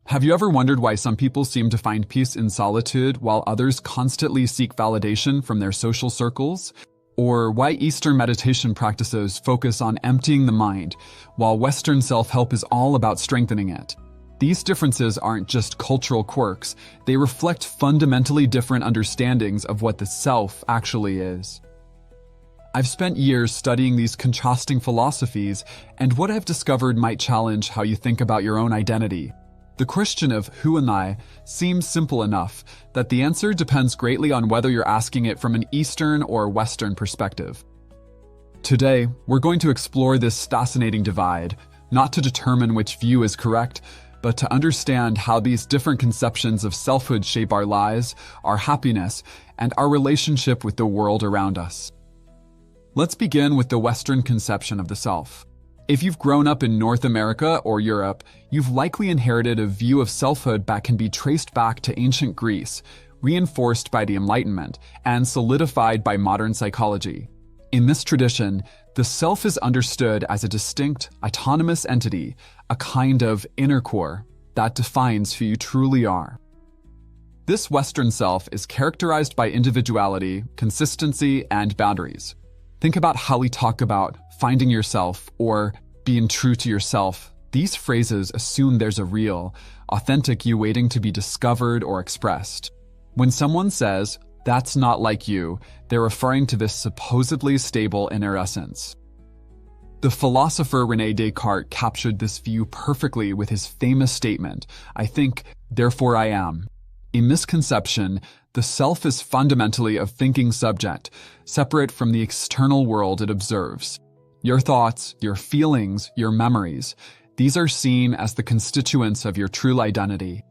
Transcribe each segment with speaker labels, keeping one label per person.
Speaker 1: Have you ever wondered why some people seem to find peace in solitude while others constantly seek validation from their social circles? Or why Eastern meditation practices focus on emptying the mind, while Western self-help is all about strengthening it? These differences aren't just cultural quirks, they reflect fundamentally different understandings of what the self actually is. I've spent years studying these contrasting philosophies, and what I've discovered might challenge how you think about your own identity. The question of who am I seems simple enough that the answer depends greatly on whether you're asking it from an Eastern or Western perspective. Today, we're going to explore this fascinating divide, not to determine which view is correct, but to understand how these different conceptions of selfhood shape our lives, our happiness, and our relationship with the world around us. Let's begin with the Western conception of the self. If you've grown up in North America or Europe, you've likely inherited a view of selfhood that can be traced back to ancient Greece, reinforced by the Enlightenment, and solidified by modern psychology. In this tradition, the self is understood as a distinct, autonomous entity, a kind of inner core that defines who you truly are. This Western self is characterized by individuality, consistency, and boundaries. Think about how we talk about finding yourself or being true to yourself. These phrases assume there's a real, authentic you waiting to be discovered or expressed. When someone says, "That's not like you," they're referring to this supposedly stable inner essence. The philosopher René Descartes captured this view perfectly with his famous statement, "I think, therefore I am." In this conception, the self is fundamentally a thinking subject, separate from the external world it observes. Your thoughts, your feelings, your memories, these are seen as the constituents of your true identity.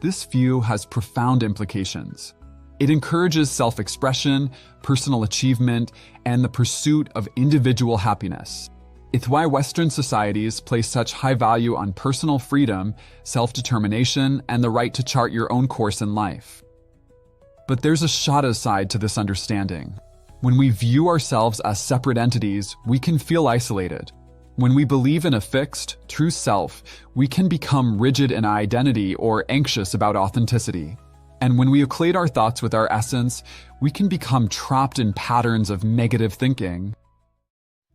Speaker 1: This view has profound implications. It encourages self-expression, personal achievement, and the pursuit of individual happiness. It's why Western societies place such high value on personal freedom, self-determination, and the right to chart your own course in life. But there's a shadow side to this understanding. When we view ourselves as separate entities, we can feel isolated. When we believe in a fixed, true self, we can become rigid in identity or anxious about authenticity. And when we equate our thoughts with our essence, we can become trapped in patterns of negative thinking.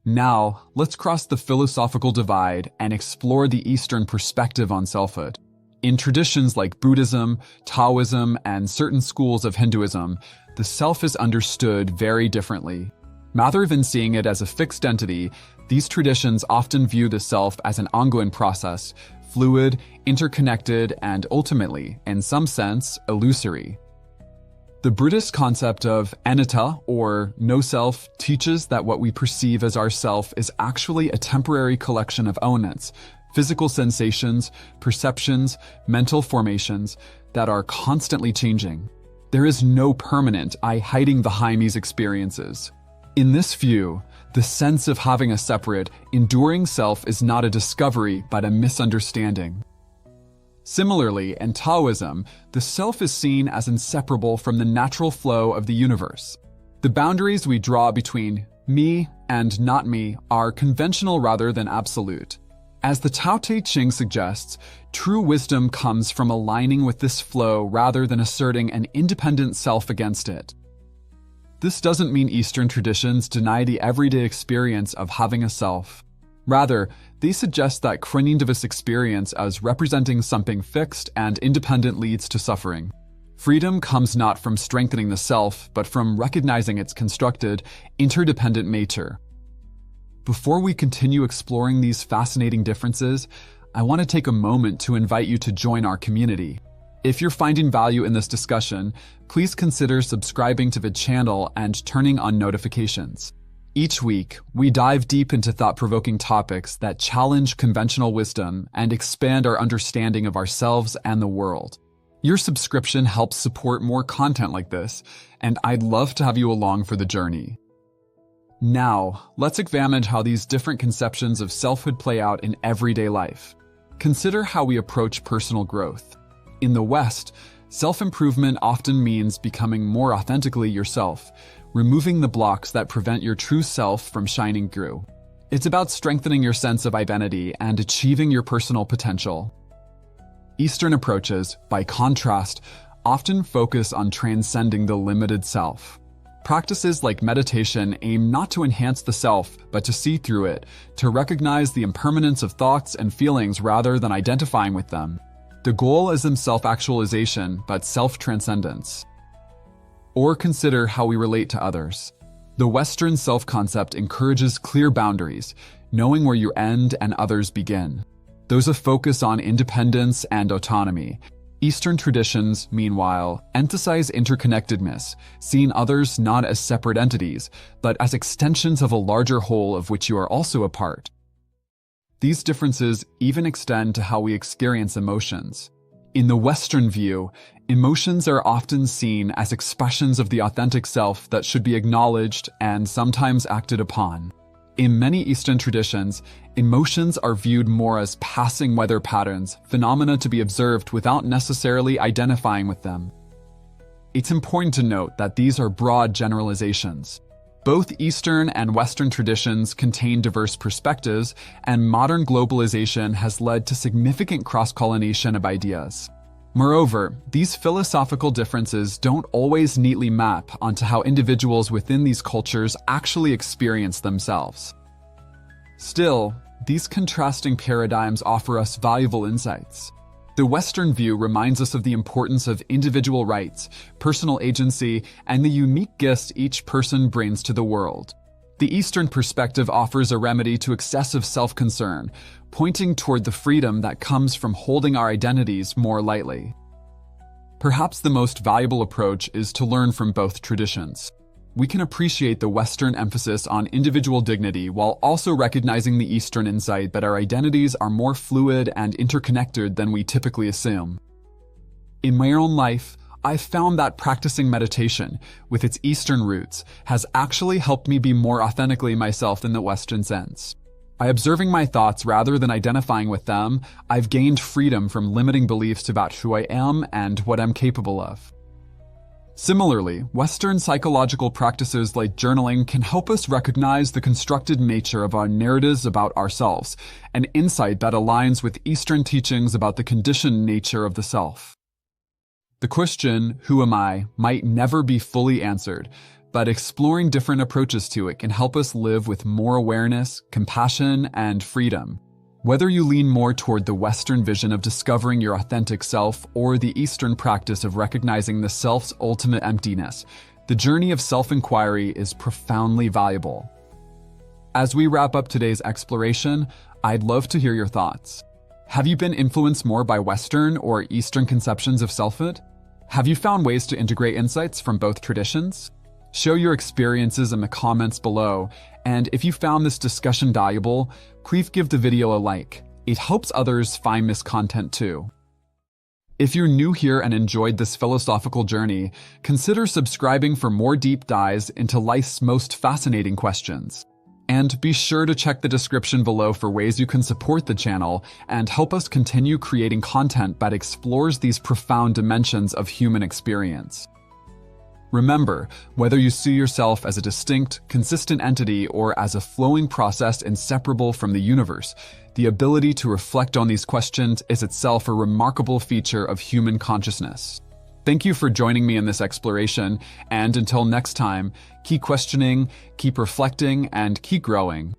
Speaker 1: Now, let's cross the philosophical divide and explore the Eastern perspective on selfhood. In traditions like Buddhism, Taoism, and certain schools of Hinduism, the self is understood very differently. Rather than seeing it as a fixed entity, these traditions often view the self as an ongoing process, fluid, interconnected, and ultimately, in some sense, illusory. The Buddhist concept of anatta, or no-self, teaches that what we perceive as ourself is actually a temporary collection of elements, physical sensations, perceptions, mental formations that are constantly changing. There is no permanent I hiding behind these experiences. In this view, the sense of having a separate, enduring self is not a discovery but a misunderstanding. Similarly, in Taoism, the self is seen as inseparable from the natural flow of the universe. The boundaries we draw between me and not me are conventional rather than absolute. As the Tao Te Ching suggests, true wisdom comes from aligning with this flow rather than asserting an independent self against it. This doesn't mean Eastern traditions deny the everyday experience of having a self. Rather, they suggest that clinging to this experience as representing something fixed and independent leads to suffering. Freedom comes not from strengthening the self, but from recognizing its constructed, interdependent nature. Before we continue exploring these fascinating differences, I want to take a moment to invite you to join our community. If you're finding value in this discussion, please consider subscribing to the channel and turning on notifications. Each week, we dive deep into thought-provoking topics that challenge conventional wisdom and expand our understanding of ourselves and the world. Your subscription helps support more content like this, and I'd love to have you along for the journey. Now, let's examine how these different conceptions of selfhood play out in everyday life. Consider how we approach personal growth. In the West, self-improvement often means becoming more authentically yourself, removing the blocks that prevent your true self from shining through. It's about strengthening your sense of identity and achieving your personal potential. Eastern approaches, by contrast, often focus on transcending the limited self. Practices like meditation aim not to enhance the self, but to see through it, to recognize the impermanence of thoughts and feelings rather than identifying with them. The goal isn't self-actualization, but self-transcendence. Or consider how we relate to others. The Western self-concept encourages clear boundaries, knowing where you end and others begin. Those a focus on independence and autonomy. Eastern traditions, meanwhile, emphasize interconnectedness, seeing others not as separate entities, but as extensions of a larger whole of which you are also a part. These differences even extend to how we experience emotions. In the Western view, emotions are often seen as expressions of the authentic self that should be acknowledged and sometimes acted upon. In many Eastern traditions, emotions are viewed more as passing weather patterns, phenomena to be observed without necessarily identifying with them. It's important to note that these are broad generalizations. Both Eastern and Western traditions contain diverse perspectives, and modern globalization has led to significant cross-pollination of ideas. Moreover, these philosophical differences don't always neatly map onto how individuals within these cultures actually experience themselves. Still, these contrasting paradigms offer us valuable insights. The Western view reminds us of the importance of individual rights, personal agency, and the unique gifts each person brings to the world. The Eastern perspective offers a remedy to excessive self-concern, pointing toward the freedom that comes from holding our identities more lightly. Perhaps the most valuable approach is to learn from both traditions. We can appreciate the Western emphasis on individual dignity while also recognizing the Eastern insight that our identities are more fluid and interconnected than we typically assume. In my own life, I've found that practicing meditation, with its Eastern roots, has actually helped me be more authentically myself in the Western sense. By observing my thoughts rather than identifying with them, I've gained freedom from limiting beliefs about who I am and what I'm capable of. Similarly, Western psychological practices like journaling can help us recognize the constructed nature of our narratives about ourselves, an insight that aligns with Eastern teachings about the conditioned nature of the self. The question, who am I, might never be fully answered, but exploring different approaches to it can help us live with more awareness, compassion, and freedom. Whether you lean more toward the Western vision of discovering your authentic self or the Eastern practice of recognizing the self's ultimate emptiness, the journey of self-inquiry is profoundly valuable. As we wrap up today's exploration, I'd love to hear your thoughts. Have you been influenced more by Western or Eastern conceptions of selfhood? Have you found ways to integrate insights from both traditions? Share your experiences in the comments below, and if you found this discussion valuable, please give the video a like. It helps others find this content too. If you're new here and enjoyed this philosophical journey, consider subscribing for more deep dives into life's most fascinating questions. And be sure to check the description below for ways you can support the channel and help us continue creating content that explores these profound dimensions of human experience. Remember, whether you see yourself as a distinct, consistent entity or as a flowing process inseparable from the universe, the ability to reflect on these questions is itself a remarkable feature of human consciousness. Thank you for joining me in this exploration, and until next time, keep questioning, keep reflecting, and keep growing.